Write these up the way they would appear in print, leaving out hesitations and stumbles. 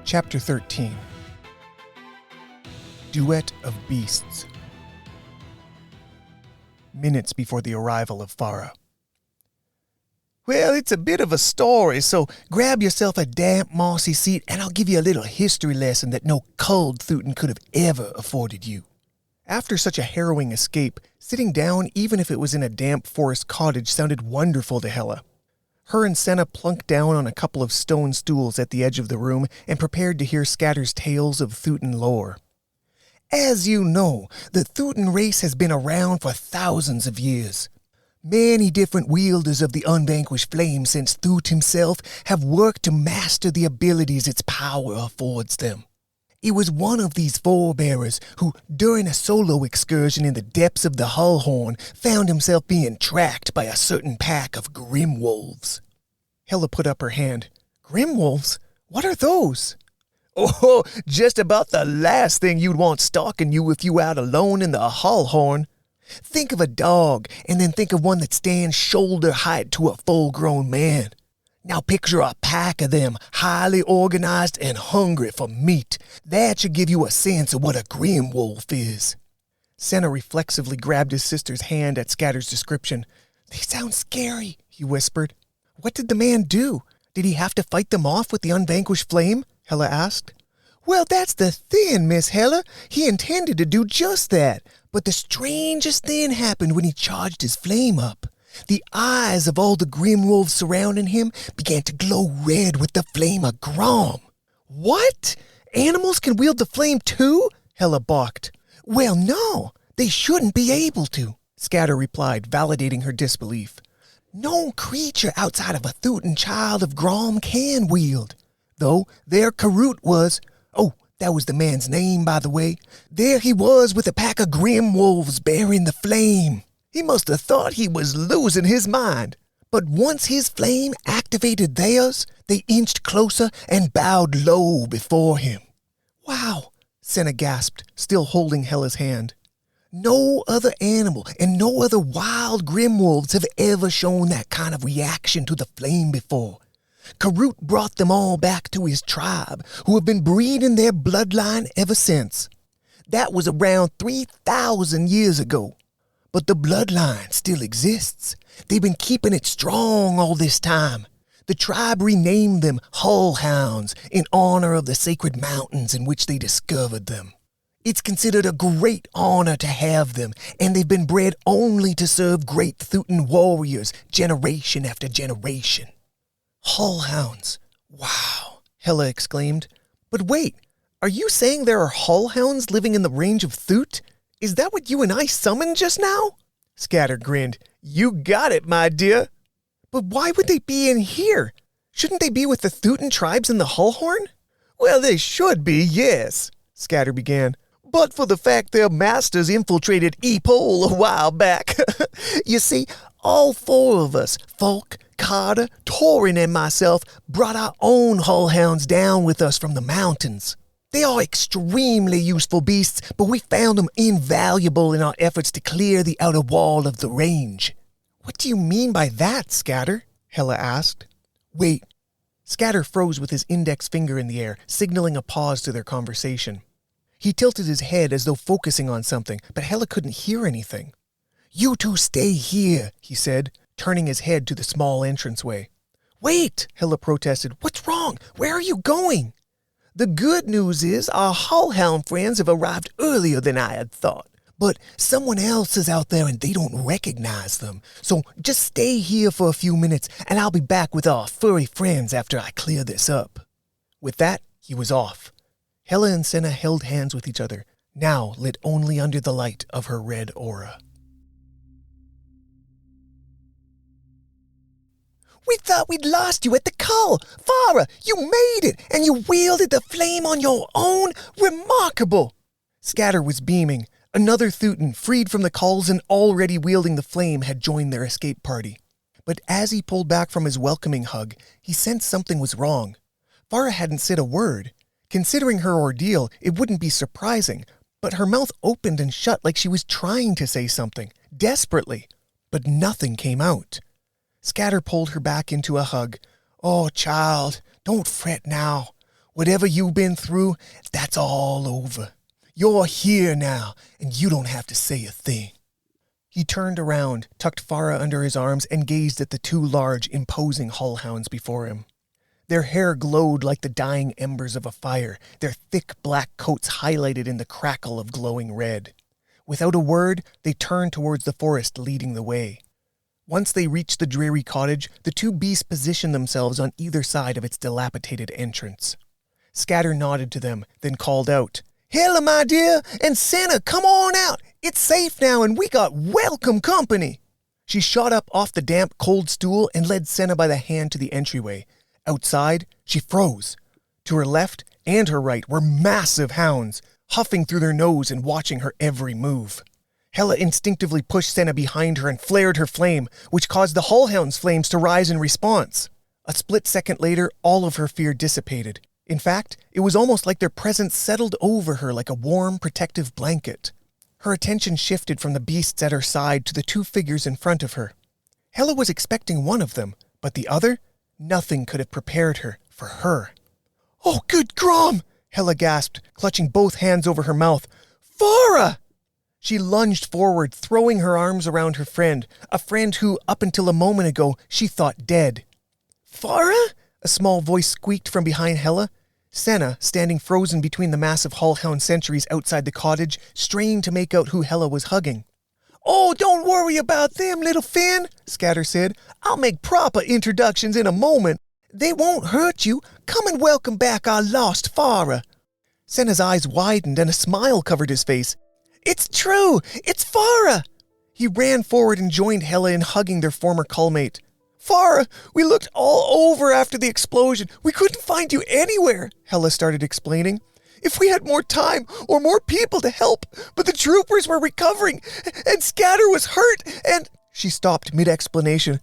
Chapter 13. Duet of Beasts. Minutes before the arrival of Farah. Well, it's a bit of a story, so grab yourself a damp, mossy seat and I'll give you a little history lesson that no cold Thutan could have ever afforded you. After such a harrowing escape, sitting down, even if it was in a damp forest cottage, sounded wonderful to Hela. Her and Senna plunked down on a couple of stone stools at the edge of the room and prepared to hear Skater's tales of Thutan lore. As you know, the Thutan race has been around for thousands of years. Many different wielders of the unvanquished flame since Thut himself have worked to master the abilities its power affords them. It was one of these forebearers who, during a solo excursion in the depths of the Hullhorn, found himself being tracked by a certain pack of grim wolves. Hela put up her hand. Grim wolves? What are those? Oh, just about the last thing you'd want stalking you if you were out alone in the Hullhorn. Think of a dog, and then think of one that stands shoulder height to a full-grown man. Now picture a pack of them, highly organized and hungry for meat. That should give you a sense of what a grim wolf is. Senna reflexively grabbed his sister's hand at Skater's description. They sound scary, he whispered. What did the man do? Did he have to fight them off with the unvanquished flame? Hela asked. Well, that's the thing, Miss Hela. He intended to do just that. But the strangest thing happened when he charged his flame up. The eyes of all the grim wolves surrounding him began to glow red with the flame of Grom. What? Animals can wield the flame too? Hela balked. Well, no, they shouldn't be able to, Skater replied, validating her disbelief. No creature outside of a Thutan child of Grom can wield. Though their Karut was, that was the man's name, by the way. There he was with a pack of grim wolves bearing the flame. He must have thought he was losing his mind. But once his flame activated theirs, they inched closer and bowed low before him. Wow, Senna gasped, still holding Hela's hand. No other animal and no other wild grim wolves have ever shown that kind of reaction to the flame before. Karut brought them all back to his tribe, who have been breeding their bloodline ever since. That was around 3,000 years ago. But the bloodline still exists. They've been keeping it strong all this time. The tribe renamed them Hullhounds in honor of the sacred mountains in which they discovered them. It's considered a great honor to have them, and they've been bred only to serve great Thutan warriors generation after generation. Hullhounds. Wow, Hela exclaimed. But wait, are you saying there are Hullhounds living in the range of Thut? Is that what you and I summoned just now? Skater grinned. You got it, my dear. But why would they be in here? Shouldn't they be with the Thutan tribes in the Hullhorn? Well, they should be, yes, Skater began. But for the fact their masters infiltrated Epole a while back. You see, all four of us, Falk, Carter, Torin, and myself, brought our own Hullhounds down with us from the mountains. They are extremely useful beasts, but we found them invaluable in our efforts to clear the outer wall of the range. What do you mean by that, Skater? Hela asked. Wait. Skater froze with his index finger in the air, signaling a pause to their conversation. He tilted his head as though focusing on something, but Hela couldn't hear anything. You two stay here, he said, turning his head to the small entranceway. Wait, Hela protested. What's wrong? Where are you going? The good news is our Hullhound friends have arrived earlier than I had thought. But someone else is out there and they don't recognize them. So just stay here for a few minutes and I'll be back with our furry friends after I clear this up. With that, he was off. Hela and Senna held hands with each other, now lit only under the light of her red aura. We thought we'd lost you at the call. Farah, you made it, and you wielded the flame on your own. Remarkable. Skater was beaming. Another Thutan, freed from the calls and already wielding the flame, had joined their escape party. But as he pulled back from his welcoming hug, he sensed something was wrong. Farah hadn't said a word. Considering her ordeal, it wouldn't be surprising, but her mouth opened and shut like she was trying to say something, desperately. But nothing came out. Skater pulled her back into a hug. Oh, child, don't fret now. Whatever you've been through, that's all over. You're here now, and you don't have to say a thing." He turned around, tucked Farah under his arms, and gazed at the two large, imposing hullhounds before him. Their hair glowed like the dying embers of a fire, their thick black coats highlighted in the crackle of glowing red. Without a word, they turned towards the forest, leading the way. Once they reached the dreary cottage, the two beasts positioned themselves on either side of its dilapidated entrance. Skature nodded to them, then called out, "Hella, my dear, and Senna, come on out. It's safe now, and we got welcome company." She shot up off the damp, cold stool and led Senna by the hand to the entryway. Outside, she froze. To her left and her right were massive hounds, huffing through their nose and watching her every move. Hella instinctively pushed Senna behind her and flared her flame, which caused the hullhound's flames to rise in response. A split second later, all of her fear dissipated. In fact, it was almost like their presence settled over her like a warm, protective blanket. Her attention shifted from the beasts at her side to the two figures in front of her. Hella was expecting one of them, but the other? Nothing could have prepared her for her. "Oh, good Grom!" Hella gasped, clutching both hands over her mouth. "Farah!" She lunged forward, throwing her arms around her friend, a friend who, up until a moment ago, she thought dead. "Farah?" A small voice squeaked from behind Hella. Senna, standing frozen between the massive hullhound sentries outside the cottage, strained to make out who Hella was hugging. "Oh, don't worry about them, little Finn," Skature said. "I'll make proper introductions in a moment. They won't hurt you. Come and welcome back our lost Farah." Senna's eyes widened and a smile covered his face. "It's true! It's Farah!" He ran forward and joined Hella in hugging their former cullmate. "Farah, we looked all over after the explosion. We couldn't find you anywhere," Hella started explaining. "If we had more time or more people to help, but the troopers were recovering, and Skature was hurt, and—" She stopped mid-explanation.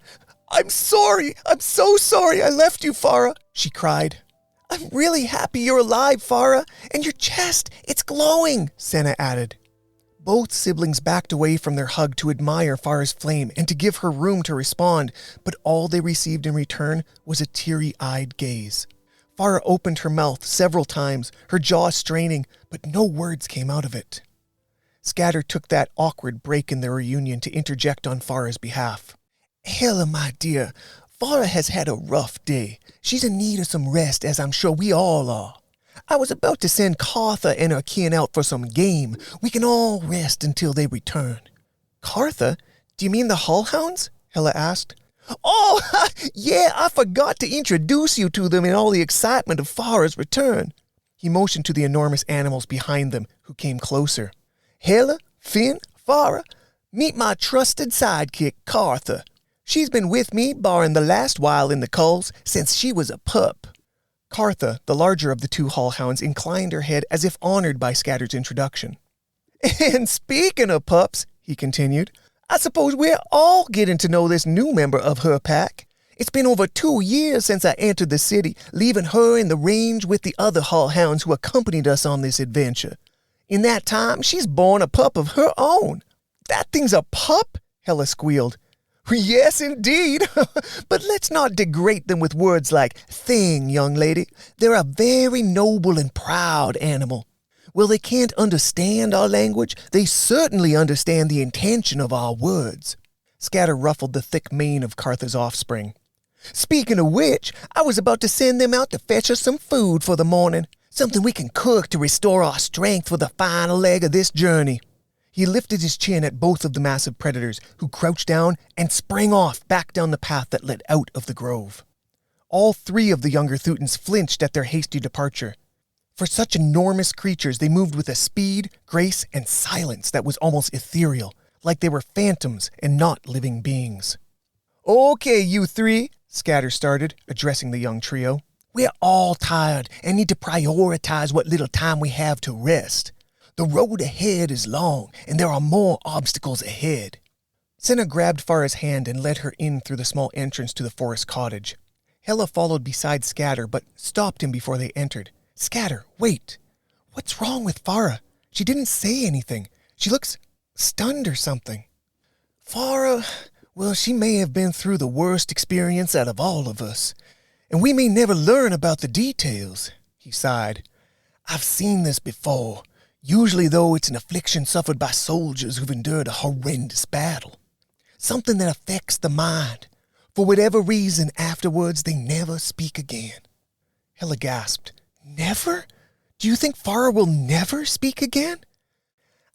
I'm so sorry I left you, Farah," she cried. "I'm really happy you're alive, Farah, and your chest, it's glowing," Senna added. Both siblings backed away from their hug to admire Farah's flame and to give her room to respond, but all they received in return was a teary-eyed gaze. Farah opened her mouth several times, her jaw straining, but no words came out of it. Skature took that awkward break in their reunion to interject on Farah's behalf. "Hella, my dear, Farah has had a rough day. She's in need of some rest, as I'm sure we all are. I was about to send Cartha and her kin out for some game. We can all rest until they return." "Cartha? Do you mean the hullhounds?" Hella asked. "Oh, yeah, I forgot to introduce you to them in all the excitement of Farah's return." He motioned to the enormous animals behind them, who came closer. "Hella, Finn, Farah, meet my trusted sidekick, Cartha. She's been with me, barring the last while in the culls, since she was a pup." Cartha, the larger of the two hullhounds, inclined her head as if honored by Skature's introduction. "And speaking of pups," he continued, "I suppose we're all getting to know this new member of her pack. It's been over 2 years since I entered the city, leaving her in the range with the other hullhounds who accompanied us on this adventure. In that time, she's born a pup of her own." "That thing's a pup?" Hella squealed. "Yes, indeed. But let's not degrade them with words like thing, young lady. They're a very noble and proud animal. While they can't understand our language, they certainly understand the intention of our words." Skature ruffled the thick mane of Cartha's offspring. "Speaking of which, I was about to send them out to fetch us some food for the morning. Something we can cook to restore our strength for the final leg of this journey." He lifted his chin at both of the massive predators, who crouched down and sprang off back down the path that led out of the grove. All 3 of the younger Theutons flinched at their hasty departure. For such enormous creatures, they moved with a speed, grace, and silence that was almost ethereal, like they were phantoms and not living beings. "Okay, you 3, Skature started, addressing the young trio. "We're all tired and need to prioritize what little time we have to rest. The road ahead is long, and there are more obstacles ahead." Senna grabbed Farah's hand and led her in through the small entrance to the forest cottage. Hella followed beside Skature, but stopped him before they entered. "Skature, wait. What's wrong with Farah? She didn't say anything. She looks stunned or something." "Farah, well, she may have been through the worst experience out of all of us, and we may never learn about the details," He sighed. I've seen this before. Usually, though, it's an affliction suffered by soldiers who've endured a horrendous battle. Something that affects the mind. For whatever reason, afterwards, they never speak again. Hela gasped. Never? Do you think Farah will never speak again?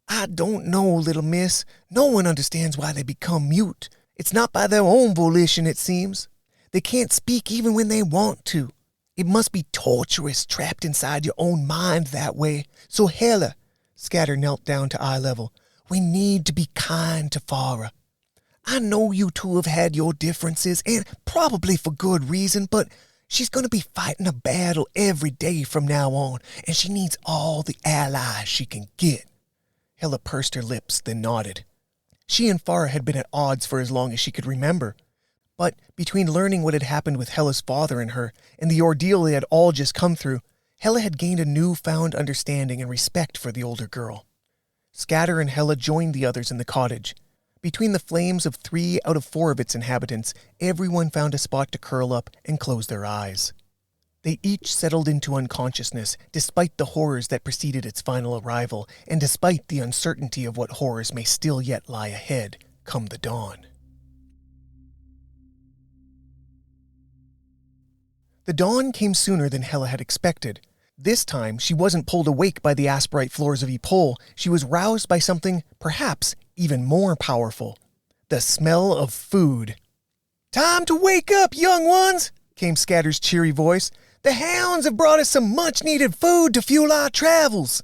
I don't know, little miss. No one understands why they become mute. It's not by their own volition, it seems. They can't speak even when they want to. It must be torturous, trapped inside your own mind that way. So Hela, Skature knelt down to eye level, we need to be kind to Farah. I know you two have had your differences, and probably for good reason, but she's going to be fighting a battle every day from now on, and she needs all the allies she can get. Hela pursed her lips, then nodded. She and Farah had been at odds for as long as she could remember. But between learning what had happened with Hela's father and her, and the ordeal they had all just come through, Hela had gained a newfound understanding and respect for the older girl. Skature and Hela joined the others in the cottage. Between the flames of 3 out of 4 of its inhabitants, everyone found a spot to curl up and close their eyes. They each settled into unconsciousness, despite the horrors that preceded its final arrival, and despite the uncertainty of what horrors may still yet lie ahead come the dawn. The dawn came sooner than Hela had expected. This time, she wasn't pulled awake by the asperite floors of Epole. She was roused by something, perhaps, even more powerful. The smell of food. Time to wake up, young ones, came Skature's cheery voice. The hounds have brought us some much-needed food to fuel our travels.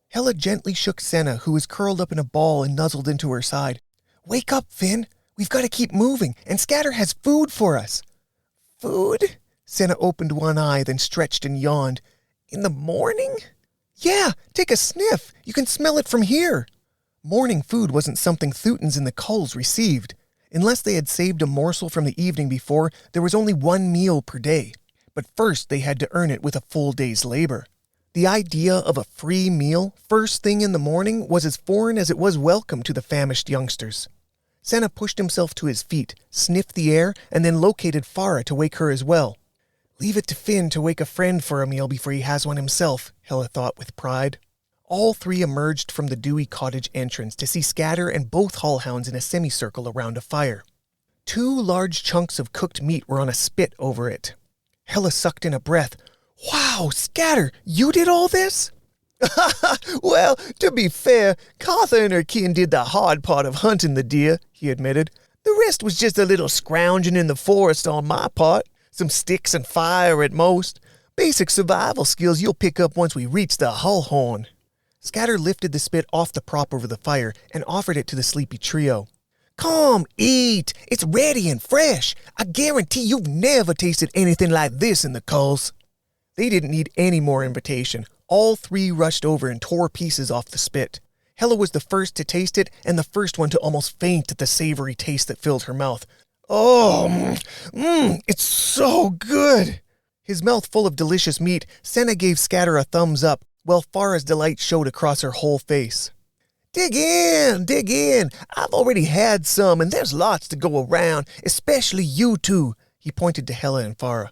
Hela gently shook Senna, who was curled up in a ball and nuzzled into her side. Wake up, Finn. We've got to keep moving, and Skature has food for us. Food? Senna opened one eye, then stretched and yawned. In the morning? Yeah, take a sniff. You can smell it from here. Morning food wasn't something Theutons in the culls received. Unless they had saved a morsel from the evening before, there was only 1 meal per day. But first they had to earn it with a full day's labor. The idea of a free meal, first thing in the morning, was as foreign as it was welcome to the famished youngsters. Senna pushed himself to his feet, sniffed the air, and then located Farah to wake her as well. Leave it to Finn to wake a friend for a meal before he has one himself, Hela thought with pride. All 3 emerged from the dewy cottage entrance to see Skature and both hullhounds in a semicircle around a fire. 2 large chunks of cooked meat were on a spit over it. Hela sucked in a breath. Wow, Skature, you did all this? Well, to be fair, Cartha and her kin did the hard part of hunting the deer, he admitted. The rest was just a little scrounging in the forest on my part. Some sticks and fire at most. Basic survival skills you'll pick up once we reach the hull horn. Skature lifted the spit off the prop over the fire and offered it to the sleepy trio. Come, eat. It's ready and fresh. I guarantee you've never tasted anything like this in the culls. They didn't need any more invitation. All 3 rushed over and tore pieces off the spit. Hela was the first to taste it and the first one to almost faint at the savory taste that filled her mouth. Oh, it's so good. His mouth full of delicious meat, Senna gave Skature a thumbs up, while Farah's delight showed across her whole face. Dig in. I've already had some, and there's lots to go around, especially you two, he pointed to Hela and Farah.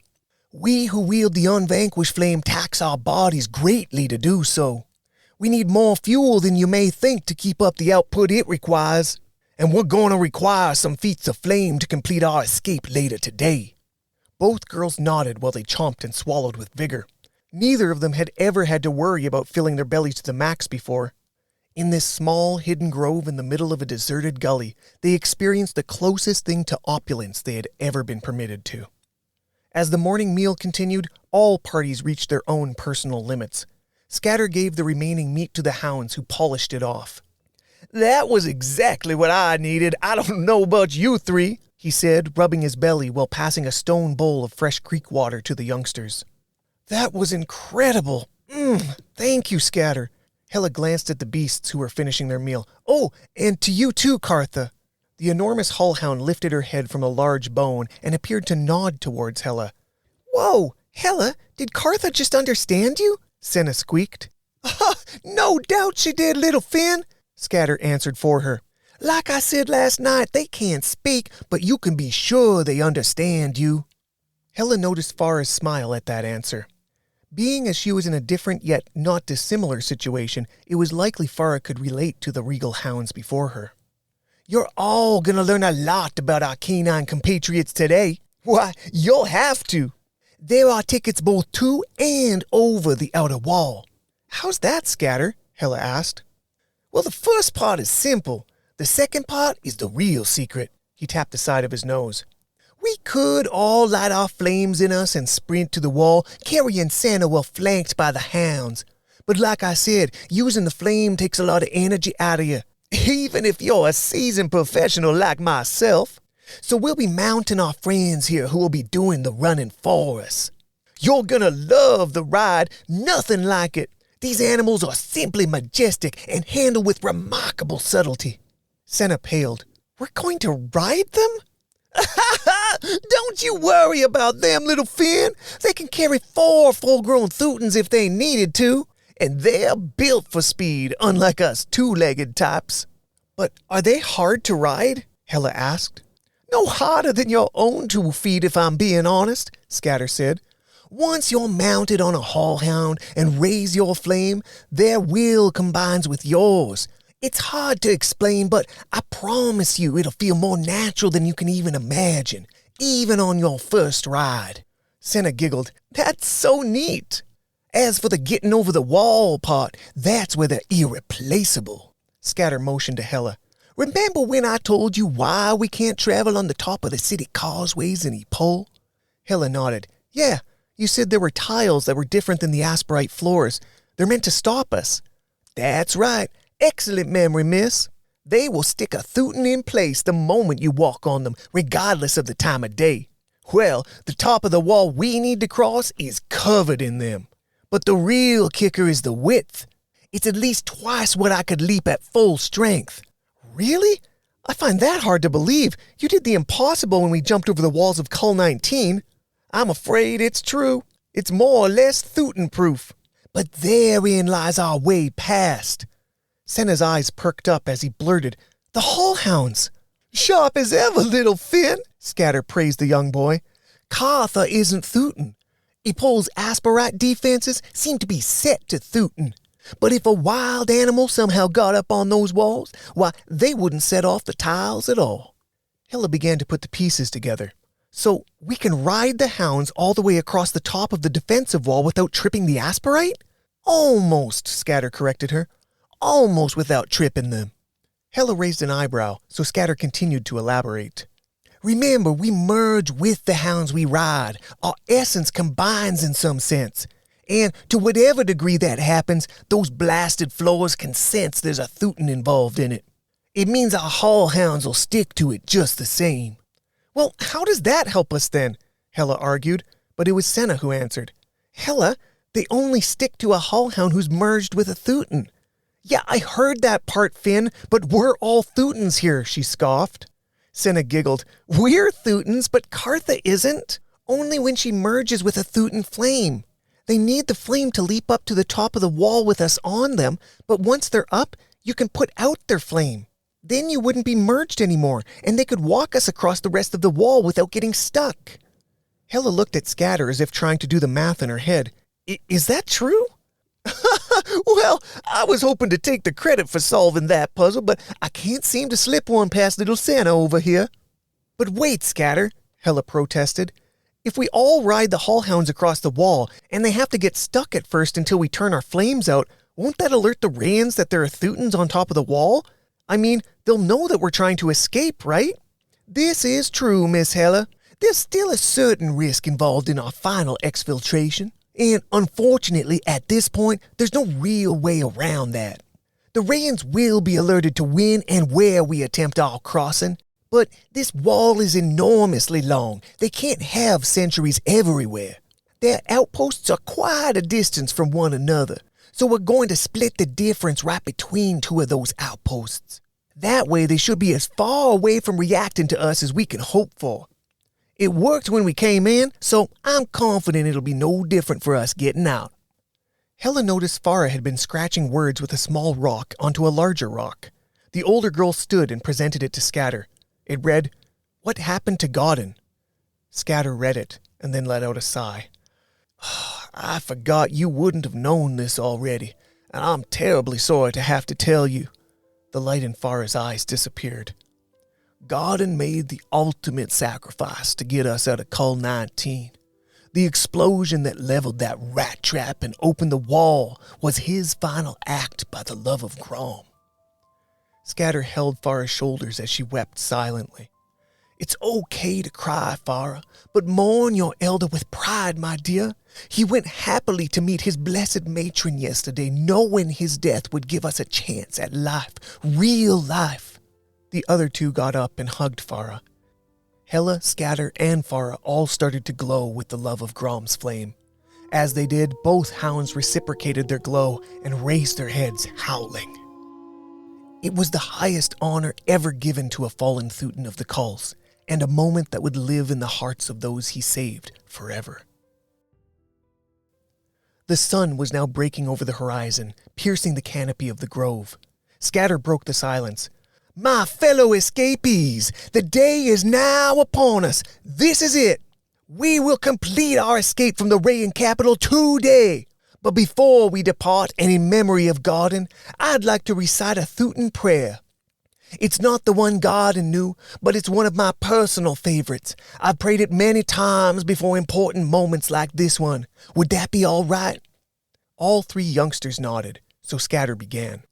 We who wield the unvanquished flame tax our bodies greatly to do so. We need more fuel than you may think to keep up the output it requires. And we're going to require some feats of flame to complete our escape later today. Both girls nodded while they chomped and swallowed with vigor. Neither of them had ever had to worry about filling their bellies to the max before. In this small, hidden grove in the middle of a deserted gully, they experienced the closest thing to opulence they had ever been permitted to. As the morning meal continued, all parties reached their own personal limits. Skature gave the remaining meat to the hounds, who polished it off. That was exactly what I needed. I don't know about you 3, he said, rubbing his belly while passing a stone bowl of fresh creek water to the youngsters. That was incredible. Thank you, Skature. Hela glanced at the beasts who were finishing their meal. Oh, and to you too, Cartha. The enormous hullhound lifted her head from a large bone and appeared to nod towards Hela. Whoa, Hela, did Cartha just understand you? Senna squeaked. No doubt she did, little Finn, Skature answered for her. Like I said last night, they can't speak, but you can be sure they understand you. Hela noticed Farah's smile at that answer. Being as she was in a different yet not dissimilar situation, it was likely Farah could relate to the regal hounds before her. "You're all gonna learn a lot about our canine compatriots today. Why, you'll have to. There are tickets both to and over the outer wall." "How's that, Skature?" Hella asked. "Well, the first part is simple. The second part is the real secret." He tapped the side of his nose. "We could all light our flames in us and sprint to the wall, carrying Santa while flanked by the hounds. But like I said, using the flame takes a lot of energy out of you, even if you're a seasoned professional like myself. So we'll be mounting our friends here who will be doing the running for us. You're gonna love the ride, nothing like it. These animals are simply majestic and handled with remarkable subtlety." Senna paled. "We're going to ride them?" "Don't you worry about them, little Finn. They can carry 4 full-grown Thutons if they needed to, and they're built for speed, unlike us 2-legged types." "But are they hard to ride?" Hella asked. "No harder than your own 2 feet, if I'm being honest," Skature said. "Once you're mounted on a hallhound and raise your flame, their will combines with yours. It's hard to explain, but I promise you it'll feel more natural than you can even imagine, even on your first ride." Senna giggled. "That's so neat. As for the getting over the wall part, that's where they're irreplaceable." Skature motioned to Hella. "Remember when I told you why we can't travel on the top of the city causeways in Epole?" Hella nodded. "Yeah, you said there were tiles that were different than the Asperite floors. They're meant to stop us." "That's right. Excellent memory, miss. They will stick a Thuton in place the moment you walk on them, regardless of the time of day. Well, the top of the wall we need to cross is covered in them. But the real kicker is the width. It's at least twice what I could leap at full strength." "Really? I find that hard to believe. You did the impossible when we jumped over the walls of Cull 19. "I'm afraid it's true. It's more or less Thuton-proof. But therein lies our way past." Senna's eyes perked up as he blurted, "The Hallhounds!" "Sharp as ever, little Finn," Skature praised the young boy. "Cartha isn't Thuton. Epole's Asperite defenses seem to be set to Thuton. But if a wild animal somehow got up on those walls, why, they wouldn't set off the tiles at all." Hella began to put the pieces together. "So we can ride the hounds all the way across the top of the defensive wall without tripping the Asperite?" "Almost," Skature corrected her. "Almost without tripping them." Hella raised an eyebrow, so Skature continued to elaborate. "Remember, we merge with the hounds we ride. Our essence combines in some sense. And to whatever degree that happens, those blasted floors can sense there's a Thuton involved in it. It means our hallhounds will stick to it just the same." "Well, how does that help us then?" Hella argued, but it was Senna who answered. "Hella, they only stick to a hallhound who's merged with a Thuton." "Yeah, I heard that part, Finn, but we're all Thutons here," she scoffed. Senna giggled. "We're Thutons, but Cartha isn't. Only when she merges with a Thuton flame. They need the flame to leap up to the top of the wall with us on them, but once they're up, you can put out their flame. Then you wouldn't be merged anymore, and they could walk us across the rest of the wall without getting stuck." Hella looked at Skature as if trying to do the math in her head. Is that true?" "Well, I was hoping to take the credit for solving that puzzle, but I can't seem to slip one past little Santa over here." "But wait, Skature," Hella protested. "If we all ride the hallhounds across the wall, and they have to get stuck at first until we turn our flames out, won't that alert the Rayans that there are Thutons on top of the wall? I mean, they'll know that we're trying to escape, right?" "This is true, Miss Hella. There's still a certain risk involved in our final exfiltration. And unfortunately, at this point, there's no real way around that. The Rayans will be alerted to when and where we attempt our crossing. But this wall is enormously long. They can't have sentries everywhere. Their outposts are quite a distance from one another. So we're going to split the difference right between 2 of those outposts. That way they should be as far away from reacting to us as we can hope for. It worked when we came in, so I'm confident it'll be no different for us getting out." Hella noticed Farah had been scratching words with a small rock onto a larger rock. The older girl stood and presented it to Skature. It read, "What happened to Godden?" Skature read it and then let out a sigh. I forgot you wouldn't have known this already, and I'm terribly sorry to have to tell you. The light in Farah's eyes disappeared. Garden made the ultimate sacrifice to get us out of Cull 19. The explosion that leveled that rat trap and opened the wall was his final act by the love of Grom. Skature held Farah's shoulders as she wept silently. It's okay to cry, Farah, but mourn your elder with pride, my dear. He went happily to meet his blessed matron yesterday, knowing his death would give us a chance at life, real life. The other two got up and hugged Farah. Hela, Skature, and Farah all started to glow with the love of Grom's flame. As they did, both hounds reciprocated their glow and raised their heads, howling. It was the highest honor ever given to a fallen Thootin of the Culls, and a moment that would live in the hearts of those he saved forever. The sun was now breaking over the horizon, piercing the canopy of the grove. Skature broke the silence. My fellow escapees, the day is now upon us. This is it. We will complete our escape from the Rayan capital today. But before we depart, and in memory of Garden, I'd like to recite a Thootin prayer. It's not the one Garden knew, but it's one of my personal favorites. I've prayed it many times before important moments like this one. Would that be all right? All three youngsters nodded, so Skature began.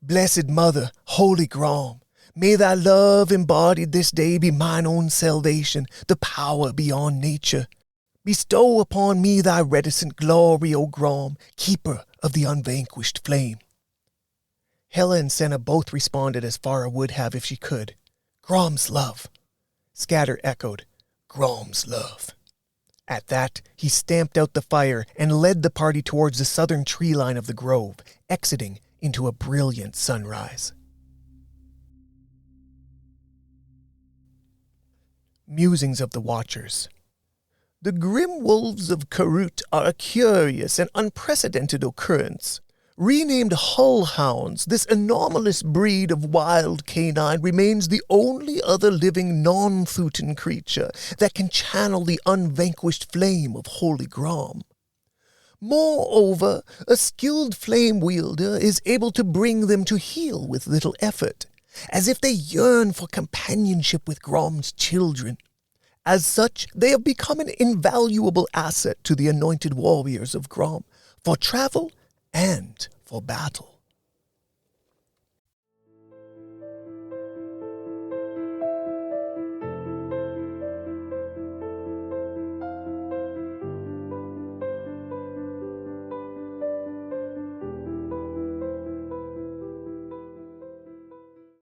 Blessed Mother, Holy Grom, may thy love embodied this day be mine own salvation, the power beyond nature. Bestow upon me thy reticent glory, O Grom, keeper of the unvanquished flame. Hela and Senna both responded as Farah would have if she could. Grom's love. Skature echoed, Grom's love. At that, he stamped out the fire and led the party towards the southern tree line of the grove, exiting into a brilliant sunrise. Musings of the Watchers. The grim wolves of Karut are a curious and unprecedented occurrence. Renamed Hull Hounds, this anomalous breed of wild canine remains the only other living non-Thootin creature that can channel the unvanquished flame of Holy Grom. Moreover, a skilled flame wielder is able to bring them to heel with little effort, as if they yearn for companionship with Grom's children. As such, they have become an invaluable asset to the anointed warriors of Grom, for travel and for battle.